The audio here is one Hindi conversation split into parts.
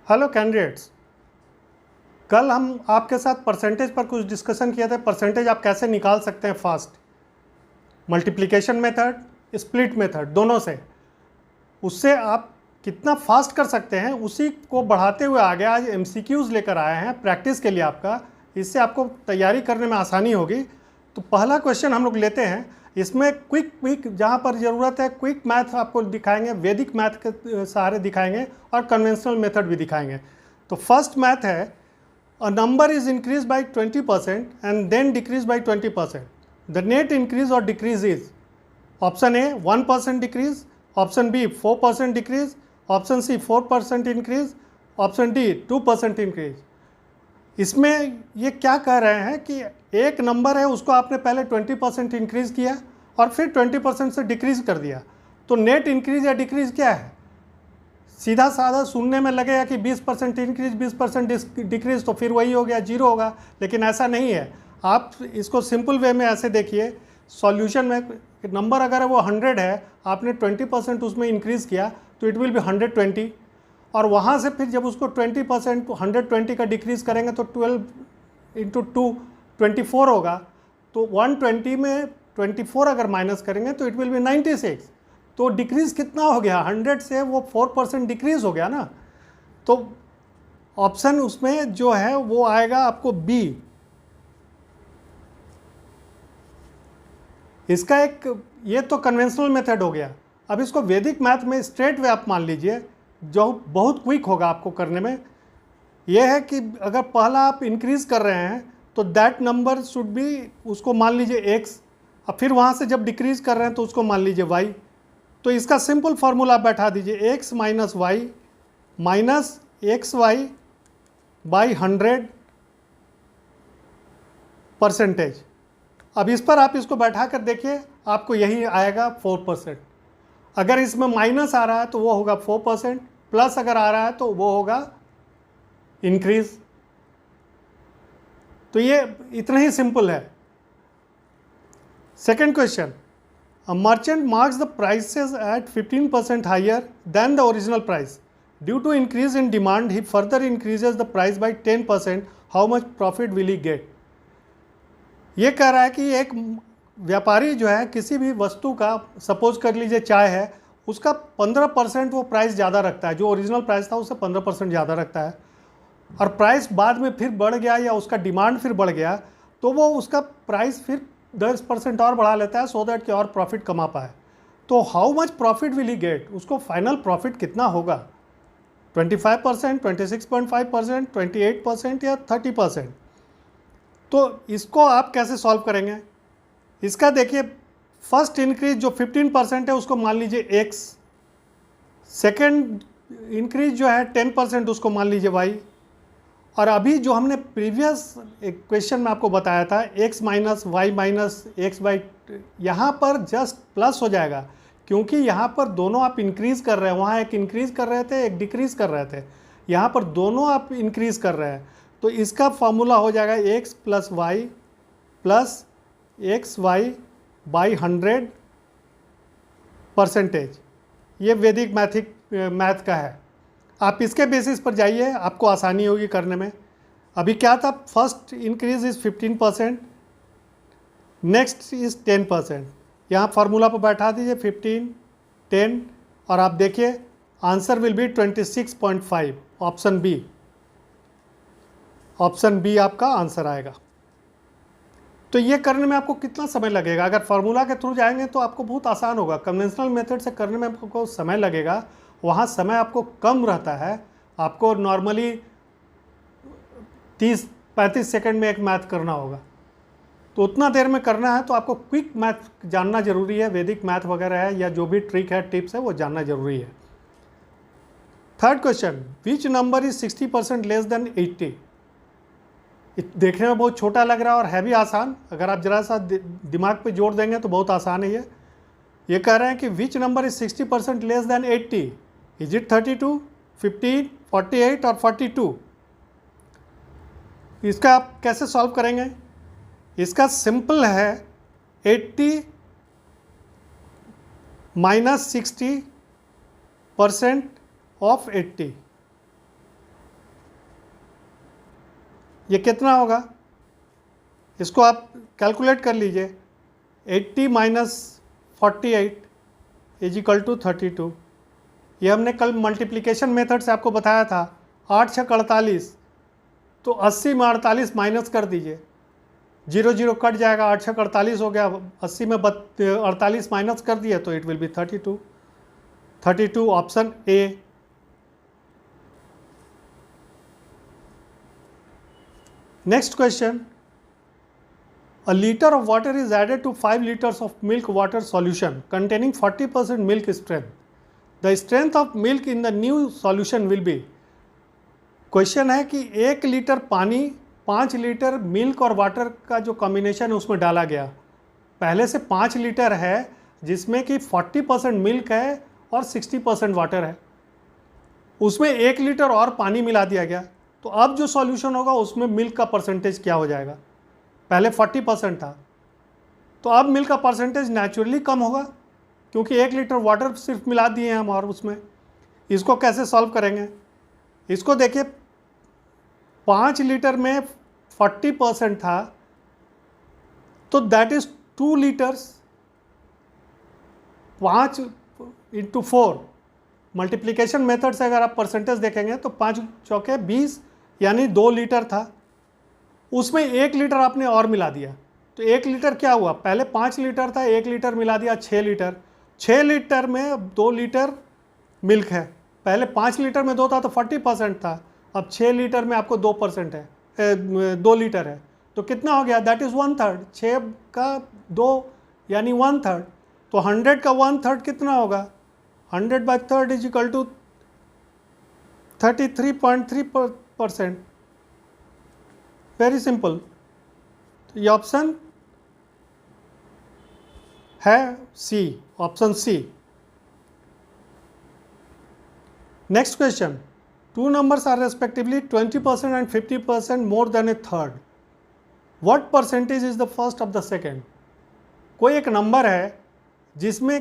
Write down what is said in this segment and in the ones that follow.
हेलो कैंडिडेट्स, कल हम आपके साथ परसेंटेज पर कुछ डिस्कशन किया था। परसेंटेज आप कैसे निकाल सकते हैं fast, multiplication method, split method, दोनों से। उससे आप कितना फास्ट कर सकते हैं उसी को बढ़ाते हुए आगे आज एमसीक्यूज़ लेकर आए हैं प्रैक्टिस के लिए आपका। इससे आपको तैयारी करने में आसानी होगी। तो पहला क्वेश्चन हम लोग लेते हैं। इसमें क्विक जहाँ पर ज़रूरत है क्विक मैथ आपको दिखाएंगे, वैदिक मैथ के सहारे दिखाएंगे और कन्वेंशनल मेथड भी दिखाएंगे। तो फर्स्ट मैथ है, a number is increased by 20% and then decreased by 20%. The net increase or decrease is option A 1% decrease, option B 4% decrease, option C 4% increase, option D 2% increase. इसमें ये क्या कह रहे हैं कि एक नंबर है उसको आपने पहले 20% इंक्रीज़ किया और फिर 20% से डिक्रीज़ कर दिया, तो नेट इंक्रीज या डिक्रीज़ क्या है? सीधा साधा सुनने में लगेगा कि 20% इंक्रीज 20% डिक्रीज, तो फिर वही हो गया, जीरो होगा। लेकिन ऐसा नहीं है। आप इसको सिंपल वे में ऐसे देखिए, सॉल्यूशन में नंबर अगर वो 100 है, आपने 20% उसमें इंक्रीज़ किया तो इट विल बी 120, और वहाँ से फिर जब उसको 20% 120 का डिक्रीज़ करेंगे तो 12 × 2 24 होगा। तो 120 में 24 अगर माइनस करेंगे तो इट विल बी 96। तो डिक्रीज़ कितना हो गया? 100 से वो 4% डिक्रीज़ हो गया ना। तो ऑप्शन उसमें जो है वो आएगा आपको बी। इसका एक ये तो कन्वेंशनल मेथड हो गया। अब इसको वैदिक मैथ में स्ट्रेट वे आप मान लीजिए, जो बहुत क्विक होगा आपको करने में। यह है कि अगर पहला आप इंक्रीज़ कर रहे हैं तो दैट नंबर शुड बी, उसको मान लीजिए x, अब फिर वहाँ से जब डिक्रीज़ कर रहे हैं तो उसको मान लीजिए y। तो इसका सिंपल फार्मूला आप बैठा दीजिए, x minus y minus x y by 100%। अब इस पर आप इसको बैठा कर देखिए, आपको यही आएगा 4%। अगर इसमें माइनस आ रहा है तो वो होगा 4%, प्लस अगर आ रहा है तो वो होगा इंक्रीज। तो ये इतना ही सिंपल है। Second question, a merchant marks the prices at 15% higher than the original price. Due to increase in demand, he further increases the price by 10%. How much profit will he get? ये कह रहा है कि एक व्यापारी जो है किसी भी वस्तु का, सपोज कर लीजिए चाय है, उसका 15% वो प्राइस ज़्यादा रखता है। जो ओरिजिनल प्राइस था उससे 15% ज़्यादा रखता है, और प्राइस बाद में फिर बढ़ गया या उसका डिमांड फिर बढ़ गया तो वो उसका प्राइस फिर 10% और बढ़ा लेता है, सो दैट कि और प्रॉफिट कमा पाए। तो how much profit will he get? उसको फाइनल प्रॉफिट कितना होगा? 25%, 26.5%, 28% या 30%? तो इसको आप कैसे सॉल्व करेंगे? इसका देखिए, फर्स्ट इंक्रीज जो 15% है उसको मान लीजिए x, सेकेंड इंक्रीज जो है 10% उसको मान लीजिए y, और अभी जो हमने प्रीवियस एक क्वेश्चन में आपको बताया था x minus y minus x by, यहाँ पर जस्ट प्लस हो जाएगा, क्योंकि यहाँ पर दोनों आप इंक्रीज़ कर रहे हैं। वहाँ एक इंक्रीज़ कर रहे थे, एक डिक्रीज़ कर रहे थे, यहाँ पर दोनों आप इंक्रीज़ कर रहे हैं। तो इसका फॉर्मूला हो जाएगा x plus y plus x y by 100%। ये वैदिक मैथ का है। आप इसके बेसिस पर जाइए, आपको आसानी होगी करने में। अभी क्या था, first increase is 15%, next is 10%। यहाँ फार्मूला पर बैठा दीजिए 15, 10, और आप देखिए answer will be 26.5। Option B, option B आपका आंसर आएगा। तो ये करने में आपको कितना समय लगेगा? अगर फार्मूला के थ्रू जाएंगे तो आपको बहुत आसान होगा। कन्वेंशनल मेथड से करने में आपको समय लगेगा, वहाँ समय आपको कम रहता है। आपको नॉर्मली 30-35 सेकंड में एक मैथ करना होगा, तो उतना देर में करना है तो आपको क्विक मैथ जानना जरूरी है। वैदिक मैथ वगैरह है या जो भी ट्रिक है, टिप्स है, वो जानना जरूरी है। Third question, which number is 60% less than 80? देखने में बहुत छोटा लग रहा है और है भी आसान। अगर आप जरा सा दिमाग पे जोर देंगे तो बहुत आसान है ये कह रहे हैं कि which number is 60% less than 80? Is it 32, 15, 48 और 42? इसका आप कैसे सॉल्व करेंगे? इसका सिंपल है, 80 माइनस 60% ऑफ 80। ये कितना होगा, इसको आप कैलकुलेट कर लीजिए। 80 माइनस 48 इज इक्वल टू 32। ये हमने कल मल्टीप्लिकेशन मेथड से आपको बताया था। 8 छः 48, तो 80 में 48 माइनस कर दीजिए, 0 0 कट जाएगा, 8 छः 48 हो गया, 80 में 48 माइनस कर दिया तो it will B 32। 32 option A. Next question, a liter of water is added to 5 liters of milk water solution containing 40% milk strength. The strength of milk in the new solution will be। Question है कि 1 लीटर पानी 5 लीटर मिल्क और वाटर का जो कॉम्बिनेशन है उसमें डाला गया। पहले से 5 लीटर है जिसमें कि 40% मिल्क है और 60% वाटर है, उसमें 1 लीटर और पानी मिला दिया गया। तो अब जो सॉल्यूशन होगा उसमें मिल्क का परसेंटेज क्या हो जाएगा। पहले 40% था, तो अब मिल्क का परसेंटेज नेचुरली कम होगा क्योंकि 1 लीटर वाटर सिर्फ मिला दिए हैं हम और उसमें। इसको कैसे सॉल्व करेंगे, इसको देखिए, 5 लीटर में 40% था तो that is 2 litres. 5 into 4 multiplication method से अगर आप परसेंटेज देखेंगे तो 5 चौके 20 यानी 2 लीटर था, उसमें 1 लीटर आपने और मिला दिया। तो 1 लीटर क्या हुआ, पहले 5 लीटर था, 1 लीटर मिला दिया 6 लीटर। 6 लीटर में 2 लीटर मिल्क है, पहले 5 लीटर में 2 था तो 40% था, अब 6 लीटर में आपको 2% है, 2 लीटर है, तो कितना हो गया, दैट इज़ 1/3। 6 का 2 यानी 1/3, तो 100 का 1/3 कितना होगा, 100/3 is equal to 33.3%। Very simple. तो ये ऑप्शन है C, option C. Next question, 2 numbers are respectively 20% and 50% more than a third. What percentage is the first of the second? कोई एक नंबर है जिसमें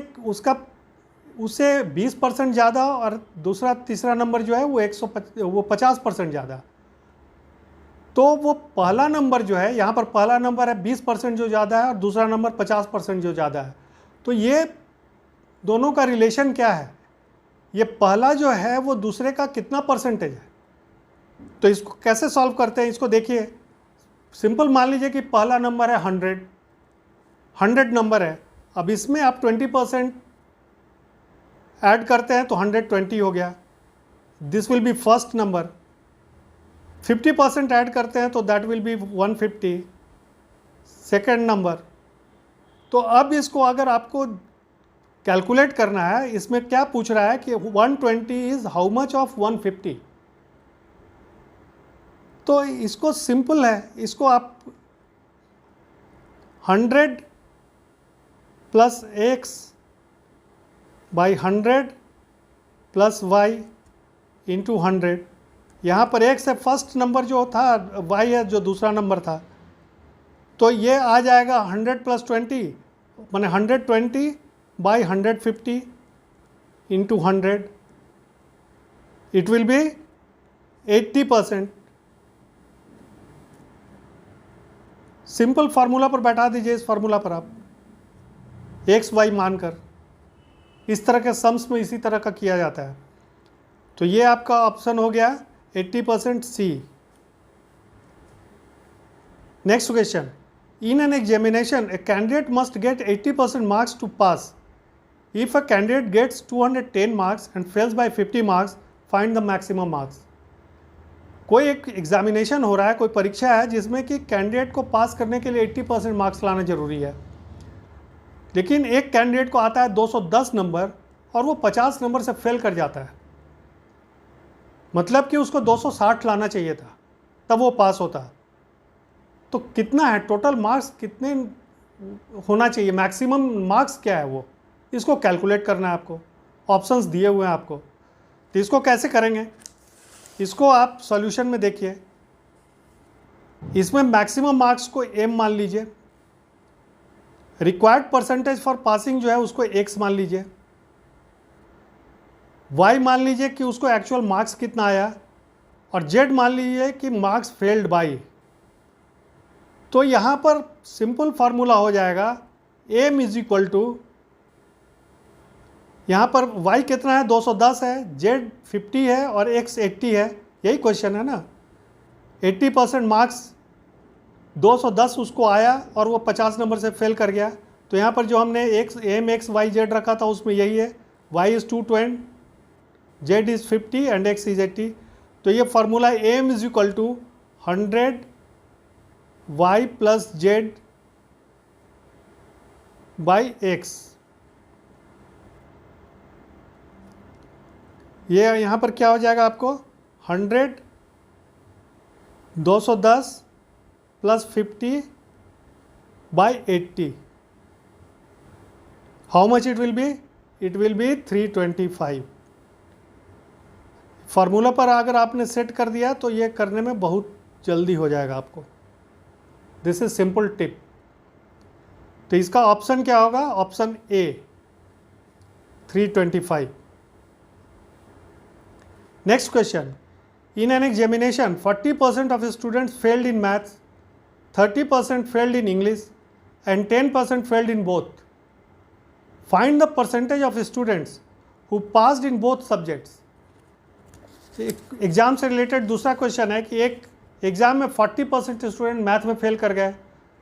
उससे 20% ज़्यादा और दूसरा तीसरा नंबर जो है वो 50% ज़्यादा। तो वो पहला नंबर जो है, यहाँ पर पहला नंबर है 20% जो ज़्यादा है और दूसरा नंबर 50% जो ज़्यादा है, तो ये दोनों का रिलेशन क्या है, ये पहला जो है वो दूसरे का कितना परसेंटेज है। तो इसको कैसे सॉल्व करते हैं, इसको देखिए, सिंपल मान लीजिए कि पहला नंबर है 100 नंबर है, अब इसमें आप 20% ऐड करते हैं तो 120 हो गया, this will be first number. 50% add करते हैं तो that will be 150, second number. तो अब इसको अगर आपको कैलकुलेट करना है, इसमें क्या पूछ रहा है कि 120 इज हाउ मच ऑफ 150। तो इसको सिंपल है, इसको आप 100 plus x by 100 plus y into 100, यहाँ पर x है फर्स्ट नंबर जो था, y है जो दूसरा नंबर था, तो ये आ जाएगा 100 प्लस 20 माने 120 by 150 into 100, it will B 80%। Simple formula पर बैठा दीजिए, इस फार्मूला पर आप एक्स वाई मानकर, इस तरह के सम्स में इसी तरह का किया जाता है। तो ये आपका ऑप्शन हो गया 80% C. Next question, in an examination a candidate must get 80% marks to pass. If a candidate gets 210 marks and fails by 50 marks, find the maximum marks. कोई एक एग्जामिनेशन हो रहा है, कोई परीक्षा है जिसमें कि कैंडिडेट को पास करने के लिए 80% मार्क्स लाना जरूरी है, लेकिन एक कैंडिडेट को आता है 210 नंबर और वो 50 नंबर से फेल कर जाता है, मतलब कि उसको 260 लाना चाहिए था तब वो पास होता। तो कितना है टोटल मार्क्स, कितने होना चाहिए, मैक्सिमम मार्क्स क्या है वो, इसको कैलकुलेट करना है आपको। ऑप्शंस दिए हुए हैं आपको, तो इसको कैसे करेंगे, इसको आप सॉल्यूशन में देखिए। इसमें मैक्सिमम मार्क्स को m मान लीजिए, रिक्वायर्ड परसेंटेज फॉर पासिंग जो है उसको x मान लीजिए, y मान लीजिए कि उसको एक्चुअल मार्क्स कितना आया, और z मान लीजिए कि मार्क्स फेल्ड बाई, तो यहाँ पर सिंपल फार्मूला हो जाएगा m इज इक्वल टू, यहाँ पर y कितना है 210 है, z 50 है और x 80 है, यही क्वेश्चन है ना। 80% मार्क्स 210 उसको आया और वो 50 नंबर से फेल कर गया। तो यहाँ पर जो हमने m x y z रखा था उसमें यही है, y is 220, z is 50 and x is 80। तो ये formula m is equal to 100 y plus z by x। ये यहाँ पर क्या हो जाएगा आपको 100 210 plus 50 by 80। How much it will be? It will B 325। Formula पर अगर आपने सेट कर दिया तो ये करने में बहुत जल्दी हो जाएगा आपको। This is simple tip. तो इसका ऑप्शन क्या होगा? Option A 325। Next question, in an examination 40% of students failed in maths, 30% failed in English and 10% failed in both. Find the percentage of students who passed in both subjects. Exam से रिलेटेड दूसरा क्वेश्चन है कि एक एग्जाम में 40% स्टूडेंट मैथ में फेल कर गए,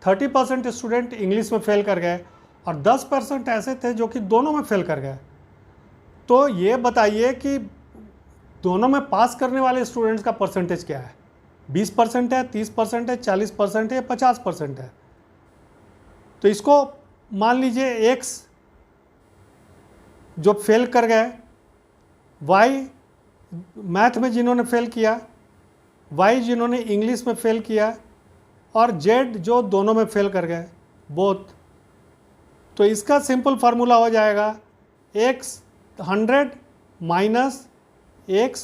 30% स्टूडेंट इंग्लिश में फेल कर गए और 10% ऐसे थे जो कि दोनों में फेल कर गए। तो ये बताइए कि दोनों में पास करने वाले स्टूडेंट्स का परसेंटेज क्या है? 20% है, 30% है, 40% है, 50% है। तो इसको मान लीजिए x जो फेल कर गए, y मैथ में जिन्होंने फेल किया, y जिन्होंने इंग्लिश में फेल किया और z जो दोनों में फेल कर गए, बोथ। तो इसका सिंपल फार्मूला हो जाएगा x 100 minus x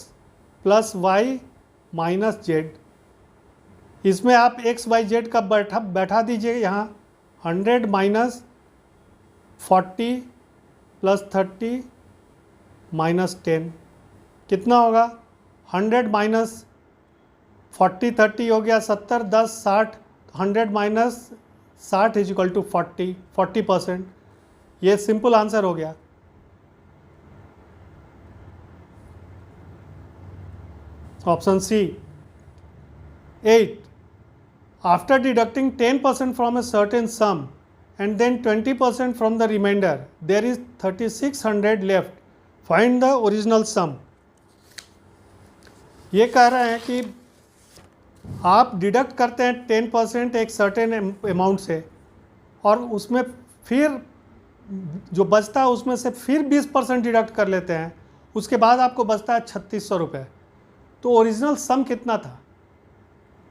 plus y minus z। इसमें आप x y z का बैठा दीजिए यहाँ। 100 माइनस 40 प्लस 30 माइनस 10 कितना होगा? 100 माइनस 40 30 हो गया 70, 10 60, 100 माइनस 60 इज इक्वल टू 40%। ये सिंपल आंसर हो गया। Option C 8, after deducting 10% from a certain sum and then 20% from the remainder, there is 3600 left. Find the original sum. ये कह रहे हैं कि आप डिडक्ट करते हैं 10% एक सर्टेन अमाउंट से और उसमें फिर जो बचता है उसमें से फिर 20% डिडक्ट कर लेते हैं, उसके बाद आपको बचता है 3600 रुपये। तो ओरिजिनल सम कितना था?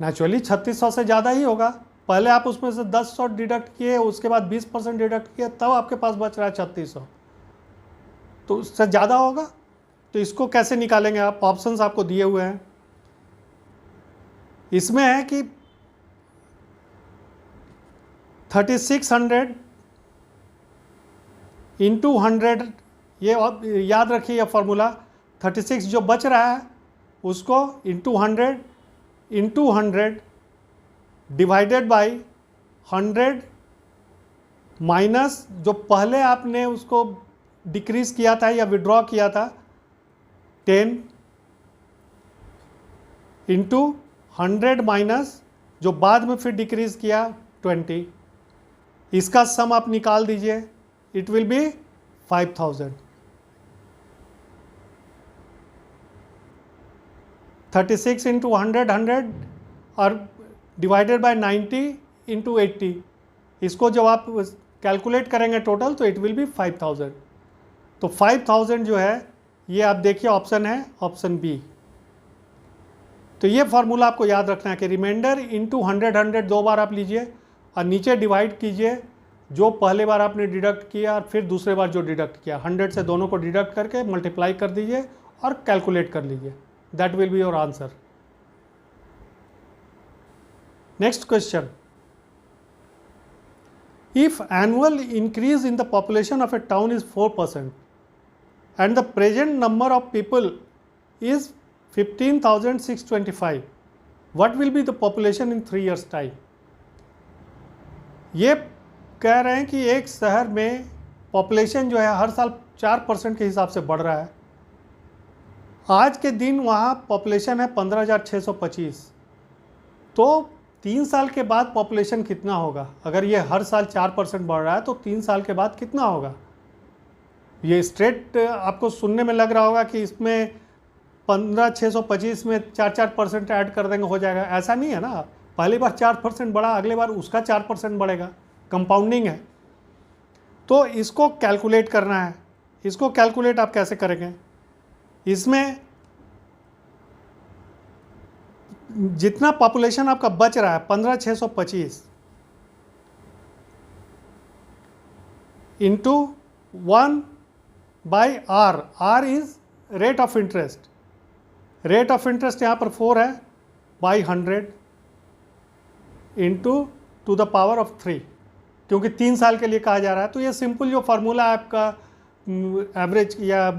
नेचुरली 3600 से ज़्यादा ही होगा। पहले आप उसमें से 1000 डिडक्ट किए, उसके बाद 20% डिडक्ट किए, तब आपके पास बच रहा है 3600, तो उससे ज़्यादा होगा। तो इसको कैसे निकालेंगे आप? ऑप्शंस आपको दिए हुए हैं। इसमें है कि 3600 इंटू 100, ये याद रखिए यह फॉर्मूला। 36 जो बच रहा है उसको इंटू 100 डिवाइडेड बाई 100 माइनस जो पहले आपने उसको डिक्रीज़ किया था या विड्रॉ किया था 10 इंटू 100 माइनस जो बाद में फिर डिक्रीज़ किया 20। इसका सम आप निकाल दीजिए, इट विल बी 5000। 36 इंटू 100 और डिवाइडेड बाय 90 इंटू 80, इसको जब आप कैलकुलेट करेंगे टोटल तो इट विल बी 5000। तो 5000 जो है ये आप देखिए ऑप्शन है, ऑप्शन बी। तो ये फार्मूला आपको याद रखना है कि रिमाइंडर इंटू 100 दो बार आप लीजिए और नीचे डिवाइड कीजिए जो पहले बार आपने डिडक्ट किया और फिर दूसरे बार जो डिडक्ट किया, 100 से दोनों को डिडक्ट करके मल्टीप्लाई कर दीजिए और कैलकुलेट कर लीजिए। That will be your answer. Next question, if annual increase in the population of a town is 4% and the present number of people is 15,625, what will be the population in 3 years time? ये कह रहे हैं कि एक शहर में पॉपुलेशन जो है हर साल 4% के हिसाब से बढ़ रहा है। आज के दिन वहाँ पॉपुलेशन है 15,625। तो 3 साल के बाद पॉपुलेशन कितना होगा? अगर ये हर साल 4% बढ़ रहा है तो 3 साल के बाद कितना होगा? ये स्ट्रेट आपको सुनने में लग रहा होगा कि इसमें 15,625 में 4% ऐड कर देंगे हो जाएगा। ऐसा नहीं है ना, पहली बार 4% बढ़ा, अगले बार उसका 4% बढ़ेगा, कंपाउंडिंग है। तो इसको कैलकुलेट करना है। इसको कैलकुलेट आप कैसे करेंगे? इसमें जितना पॉपुलेशन आपका बच रहा है 15,625 into 1/r, r is rate of interest. Rate of interest यहाँ पर 4 है, by 100 into two the power of 3, क्योंकि 3 साल के लिए कहा जा रहा है। तो ये सिंपल जो फार्मूला है आपका एवरेज या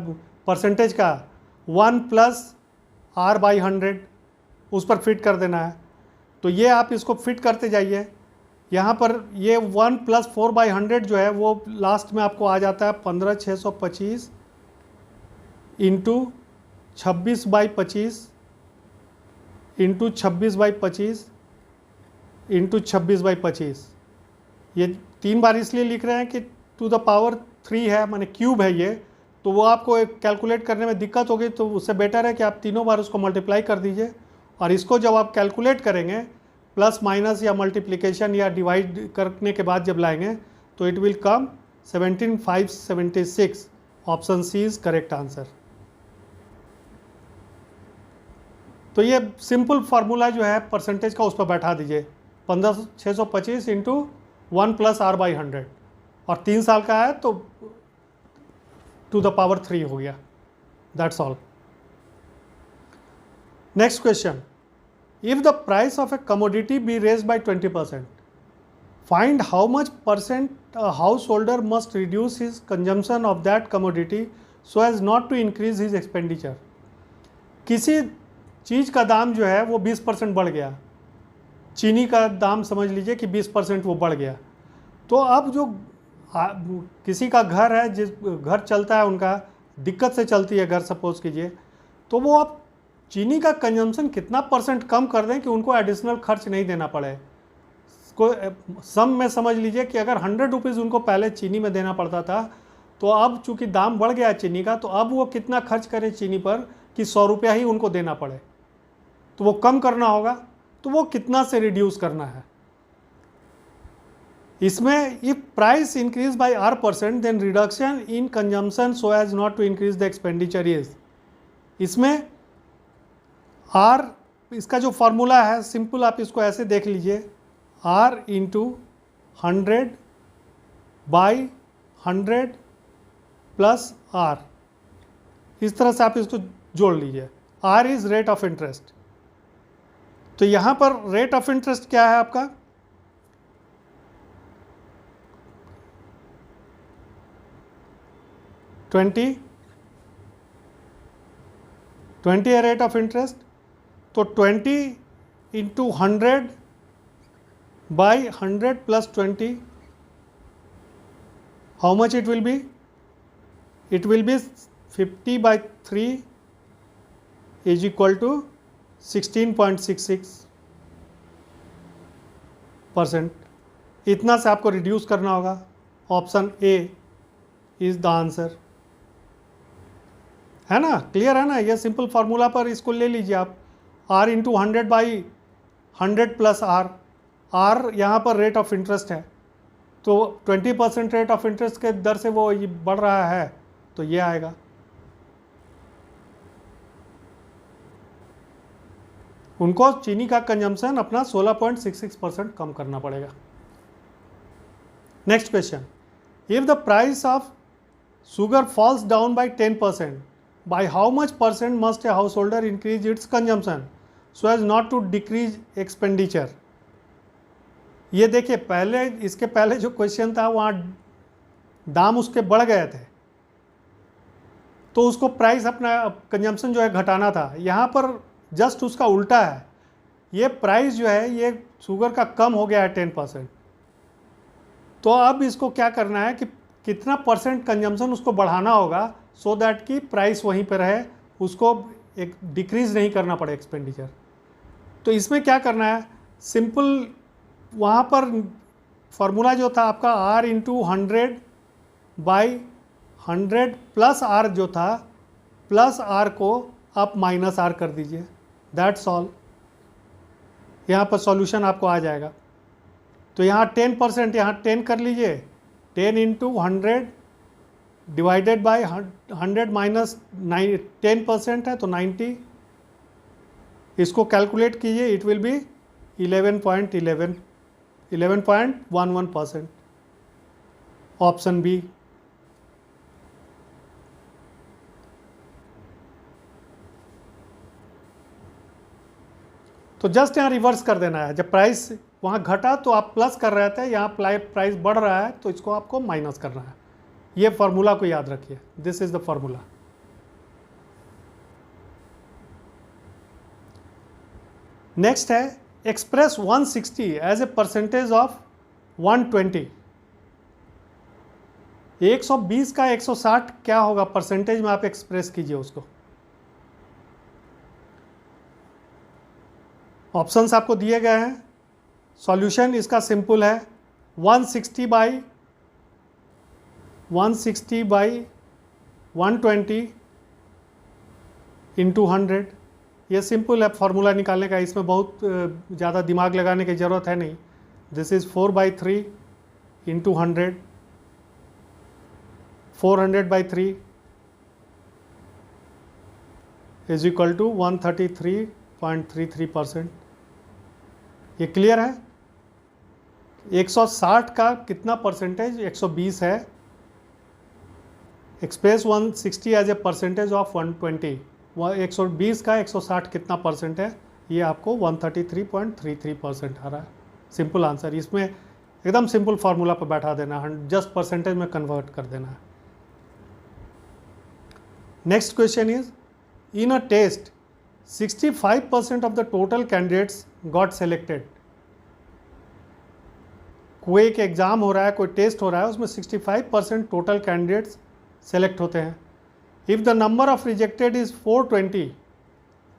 परसेंटेज का, 1 + r/100 उस पर फिट कर देना है। तो ये आप इसको फिट करते जाइए। यहाँ पर ये 1 + 4/100 जो है वो लास्ट में आपको आ जाता है 15,625 इंटू 26/25 इंटू 26/25 इंटू 26/25। ये 3 बार इसलिए लिख रहे हैं कि टू द पावर 3 है, माने क्यूब है ये, तो वो आपको एक कैलकुलेट करने में दिक्कत होगी। तो उससे बेटर है कि आप तीनों बार उसको मल्टीप्लाई कर दीजिए, और इसको जब आप कैलकुलेट करेंगे प्लस माइनस या मल्टीप्लिकेशन या डिवाइड करने के बाद जब लाएंगे तो it will come 17,576। Option C is correct answer. तो ये सिंपल फार्मूला जो है परसेंटेज का उस पर बैठा दीजिए, 15,625 इंटू 1 + r/100, और 3 साल का है तो टू द पावर 3 हो गया। That's all. Next question, if the price of a commodity be raised by 20%, find how much percent householder must reduce his consumption of that commodity so as not to increase his expenditure. किसी चीज़ का दाम जो है वो 20% बढ़ गया, चीनी का दाम समझ लीजिए कि 20% वो बढ़ गया। तो अब जो किसी का घर है, जिस घर चलता है उनका दिक्कत से चलती है घर सपोज कीजिए, तो वो आप चीनी का कंजम्पशन कितना % कम कर दें कि उनको एडिशनल खर्च नहीं देना पड़े। को सम में समझ लीजिए कि अगर 100 रुपीज़ उनको पहले चीनी में देना पड़ता था, तो अब चूँकि दाम बढ़ गया चीनी का, तो अब वो कितना खर्च करें चीनी पर कि 100 रुपया ही उनको देना पड़े। तो वो कम करना होगा, तो वो कितना से रिड्यूस करना है। इसमें if price increase by r%, then reduction in consumption so as not to increase the expenditure is. इसमें r, इसका जो फॉर्मूला है सिंपल, आप इसको ऐसे देख लीजिए, r इंटू 100/100 प्लस r, इस तरह से आप इसको जोड़ लीजिए। r is rate of interest. तो यहाँ पर रेट ऑफ इंटरेस्ट क्या है आपका, ट्वेंटी है रेट ऑफ इंटरेस्ट। तो 20 into 100/100 plus 20, how much it will be? It will be 50/3 is equal to 16.66%। इतना से आपको रिड्यूस करना होगा। Option A is the answer, है ना? क्लियर है ना? ये सिंपल फार्मूला पर इसको ले लीजिए आप, r इंटू 100/100 प्लस r यहाँ पर रेट ऑफ इंटरेस्ट है, तो 20% रेट ऑफ इंटरेस्ट के दर से वो ये बढ़ रहा है, तो ये आएगा। उनको चीनी का कंजम्पशन अपना 16.66% कम करना पड़ेगा। Next question, if the price of sugar falls down by 10%, by how much % must a householder increase its consumption so as not to decrease expenditure? ये देखिए, पहले इसके पहले जो क्वेश्चन था वहाँ दाम उसके बढ़ गए थे, तो उसको प्राइस अपना कंजम्पशन जो है घटाना था। यहाँ पर जस्ट उसका उल्टा है, ये प्राइस जो है ये शुगर का कम हो गया है 10%। तो अब इसको क्या करना है कि कितना परसेंट कंजम्पशन उसको बढ़ाना होगा सो दैट कि प्राइस वहीं पर रहे, उसको एक डिक्रीज़ नहीं करना पड़े एक्सपेंडिचर। तो इसमें क्या करना है, सिंपल वहाँ पर फार्मूला जो था आपका R इंटू 100/100 प्लस R जो था, प्लस R को आप माइनस R कर दीजिए, दैट्स ऑल। यहाँ पर सॉल्यूशन आपको आ जाएगा। तो यहाँ 10%, यहाँ 10 कर लीजिए, 10 इंटू 100 डिवाइडेड बाई 100 माइनस 10% है तो 90। इसको कैलकुलेट कीजिए, it will be 11.11%, option B. तो जस्ट यहाँ रिवर्स कर देना है, जब प्राइस वहाँ घटा तो आप प्लस कर रहे थे, यहाँ प्राइस बढ़ रहा है तो इसको आपको माइनस करना है। ये फार्मूला को याद रखिए, this is the formula. Next है express 160 as a percentage of 120। 120 का 160 क्या होगा परसेंटेज में, आप एक्सप्रेस कीजिए उसको। ऑप्शंस आपको दिए गए हैं। सॉल्यूशन इसका सिंपल है, 160 बाई 120 इंटू 100। ये सिंपल है फार्मूला निकालने का, इसमें बहुत ज़्यादा दिमाग लगाने की ज़रूरत है नहीं। This is 4/3 into 100, 400/3 is equal to 133.33%। ये क्लियर है। 160 का कितना परसेंटेज, 120 है। Express 160 as a percentage of 120, 120 का 160 कितना परसेंट है, ये आपको 133.33% आ रहा है। सिंपल आंसर, इसमें एकदम सिंपल फार्मूला पर बैठा देना है, जस्ट परसेंटेज में कन्वर्ट कर देना है। Next question is, in a test 65% of the total candidates got selected. कोई एक एग्ज़ाम हो रहा है, कोई टेस्ट हो रहा है, उसमें 65% टोटल कैंडिडेट्स सेलेक्ट होते हैं। If the number of rejected is 420,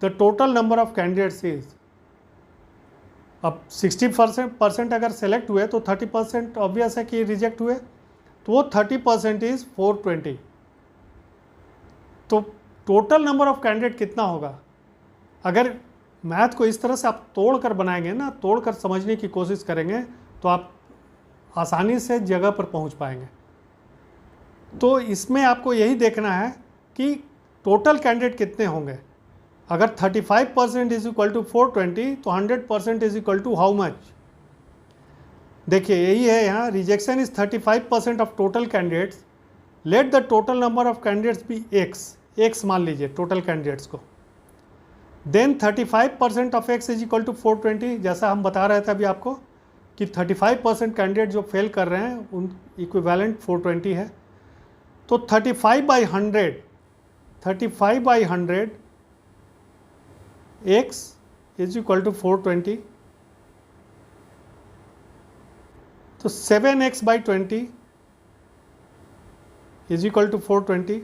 the total number of candidates is. अब 60% अगर सेलेक्ट हुए तो 30% ऑब्वियस है कि रिजेक्ट हुए, तो वो 30% इज़ 420। तो टोटल नंबर ऑफ कैंडिडेट कितना होगा। अगर मैथ को इस तरह से आप तोड़ कर बनाएंगे ना, तोड़ कर समझने की कोशिश करेंगे तो आप आसानी से जगह पर पहुंच पाएंगे। तो इसमें आपको यही देखना है कि टोटल कैंडिडेट कितने होंगे। अगर 35% इज इक्वल टू 420 तो 100% is equal to how much. देखिए यही है यहाँ, rejection is 35% of total candidates. Let the total number of candidates be x मान लीजिए टोटल कैंडिडेट्स को। Then 35% of x is equal to 420, जैसा हम बता रहे थे अभी आपको कि 35% कैंडिडेट जो फेल कर रहे हैं उन इक्विवेलेंट 420 है। तो 35/100 एक्स इज इक्वल टू 420, तो 7x/20 इज इक्वल टू 420।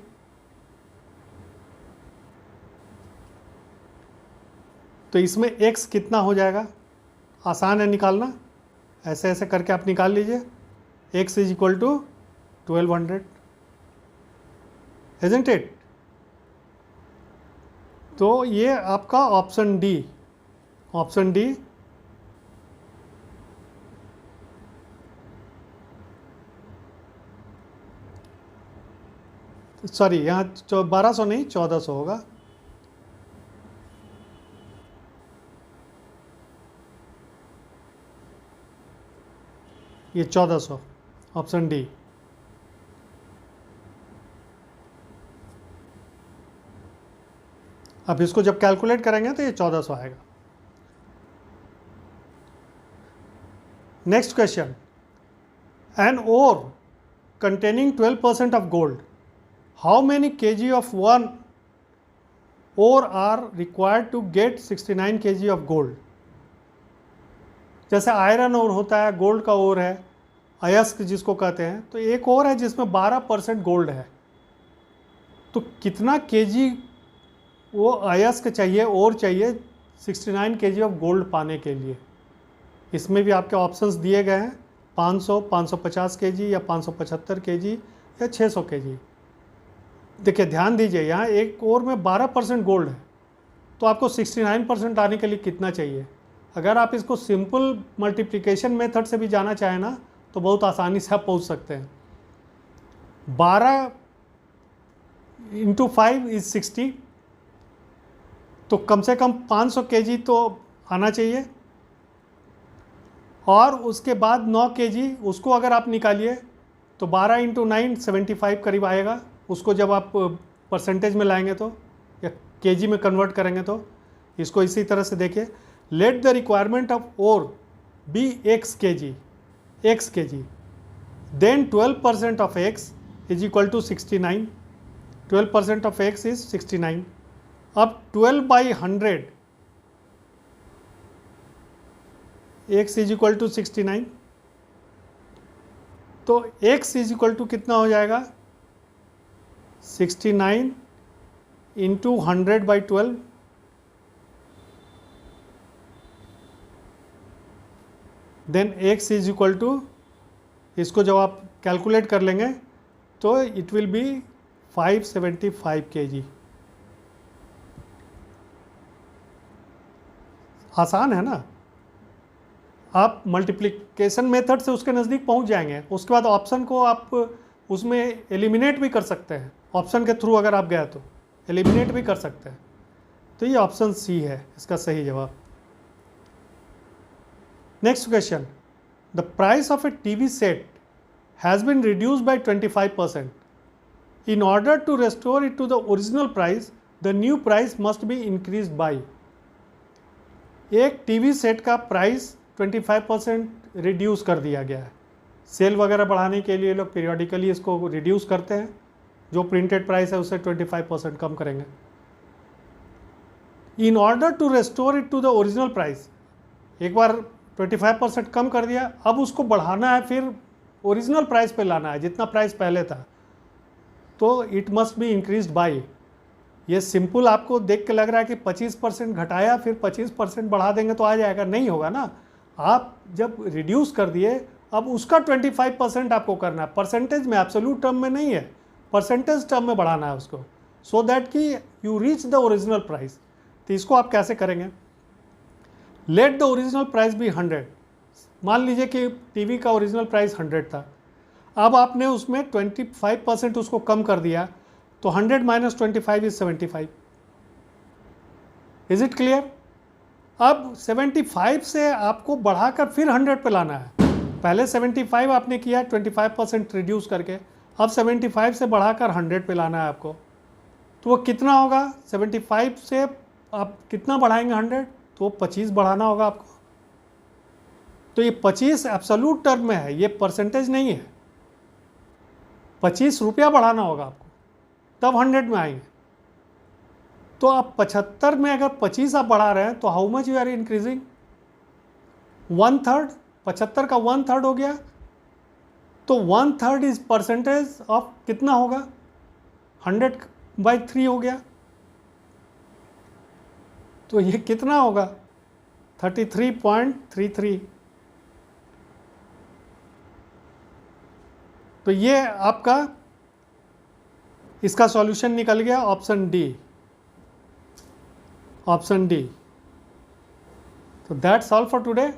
तो इसमें x कितना हो जाएगा, आसान है निकालना, ऐसे ऐसे करके आप निकाल लीजिए। x is equal to 1200, isn't it? तो ये आपका ऑप्शन डी, सॉरी यहाँ 1200 नहीं 1400 होगा। ये 1400, ऑप्शन डी। अब इसको जब कैलकुलेट करेंगे तो ये 1400 आएगा। Next question, an ore containing 12% of gold, how many kg of one ore are required to get 69 kg of gold. जैसे आयरन ओर होता है, गोल्ड का ओर है, अयस्क जिसको कहते हैं, तो एक और है जिसमें 12% गोल्ड है। तो कितना केजी वो अयस्क चाहिए और चाहिए 69 केजी ऑफ गोल्ड पाने के लिए? इसमें भी आपके ऑप्शंस दिए गए हैं, 500, 550 केजी या 575 केजी या 600 केजी। देखिए ध्यान दीजिए, यहाँ एक और में 12% गोल्ड है, तो आपको 69% आने के लिए कितना चाहिए? अगर आप इसको सिंपल मल्टीप्लिकेशन मेथड से भी जाना चाहें ना, तो बहुत आसानी से आप पहुँच सकते हैं। 12 इंटू 5 इज 60, तो कम से कम 500 केजी तो आना चाहिए। और उसके बाद 9 केजी, उसको अगर आप निकालिए तो 12 इंटू 9 75 करीब आएगा। उसको जब आप परसेंटेज में लाएंगे तो, या केजी में कन्वर्ट करेंगे तो, इसको इसी तरह से देखिए, let the requirement of ore be x kg, then 12% of x is equal to 69, 12% of x is 69। अब 12/100 x इज इक्वल टू 69, तो x इज इक्वल टू कितना हो जाएगा? 69 into 100/12, then x is equal to, इसको जब आप कैलकुलेट कर लेंगे तो इट विल बी 575 केजी। आसान है ना? आप मल्टीप्लिकेशन मेथड से उसके नज़दीक पहुंच जाएंगे। उसके बाद ऑप्शन को आप उसमें एलिमिनेट भी कर सकते हैं, ऑप्शन के थ्रू अगर आप गए तो एलिमिनेट भी कर सकते हैं। तो ये ऑप्शन सी है इसका सही जवाब। Next question, the price of a TV set has been reduced by 25%. In order to restore it to the original price, the new price must be increased by. एक टीवी सेट का प्राइस 25% रिड्यूस कर दिया गया है। सेल वगैरह बढ़ाने के लिए लोग पीरियडिकली इसको रिड्यूस करते हैं, जो प्रिंटेड प्राइस है उससे 25% कम करेंगे। In order to restore it to the original price, एक बार 25% कम कर दिया, अब उसको बढ़ाना है, फिर ओरिजिनल प्राइस पे लाना है जितना प्राइस पहले था, तो it must be increased by. ये सिंपल आपको देख के लग रहा है कि 25% घटाया फिर 25% बढ़ा देंगे तो आ जाएगा, नहीं होगा ना। आप जब रिड्यूस कर दिए, अब उसका 25% आपको करना है, परसेंटेज में, एब्सोल्यूट टर्म में नहीं है, परसेंटेज टर्म में बढ़ाना है उसको, सो दैट कि you reach the original price. तो इसको आप कैसे करेंगे? Let the original price be 100। मान लीजिए कि टीवी का ओरिजिनल प्राइस 100 था, अब आपने उसमें 25% उसको कम कर दिया, तो 100 minus 25 is 75। Is it clear? अब 75 से आपको बढ़ाकर फिर 100 पे लाना है। पहले 75 आपने किया 25% रिड्यूस करके, अब 75 से बढ़ाकर 100 पे लाना है आपको। तो वो कितना होगा? 75 से आप कितना बढ़ाएंगे 100? तो 25 बढ़ाना होगा आपको। तो ये 25 एब्सोल्यूट टर्म में है, ये परसेंटेज नहीं है। 25 रुपया बढ़ाना होगा आपको, तब 100 में आएंगे। तो आप 75 में अगर 25 आप बढ़ा रहे हैं तो how much you are increasing? 1/3, 75 का 1/3 हो गया, तो 1/3 इज परसेंटेज ऑफ कितना होगा? 100/3 हो गया, तो ये कितना होगा? 33.33। तो ये आपका इसका सॉल्यूशन निकल गया, ऑप्शन डी, ऑप्शन डी। तो that's all for today.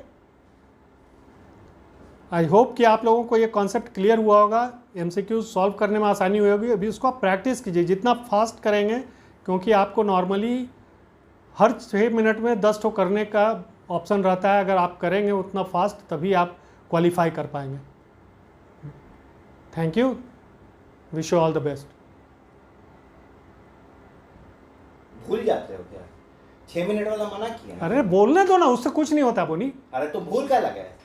I hope कि आप लोगों को ये कॉन्सेप्ट क्लियर हुआ होगा, एमसीक्यू सॉल्व करने में आसानी हुई होगी। अभी उसको आप प्रैक्टिस कीजिए, जितना फास्ट करेंगे, क्योंकि आपको नॉर्मली हर 6 मिनट में 10 ठो करने का ऑप्शन रहता है। अगर आप करेंगे उतना फास्ट, तभी आप क्वालिफाई कर पाएंगे। Thank you, wish you all the best. भूल जाते हो क्या? 6 मिनट वाला मना किया। अरे बोलने दो ना, उससे कुछ नहीं होता बोनी। अरे तो भूल क्या लगा है?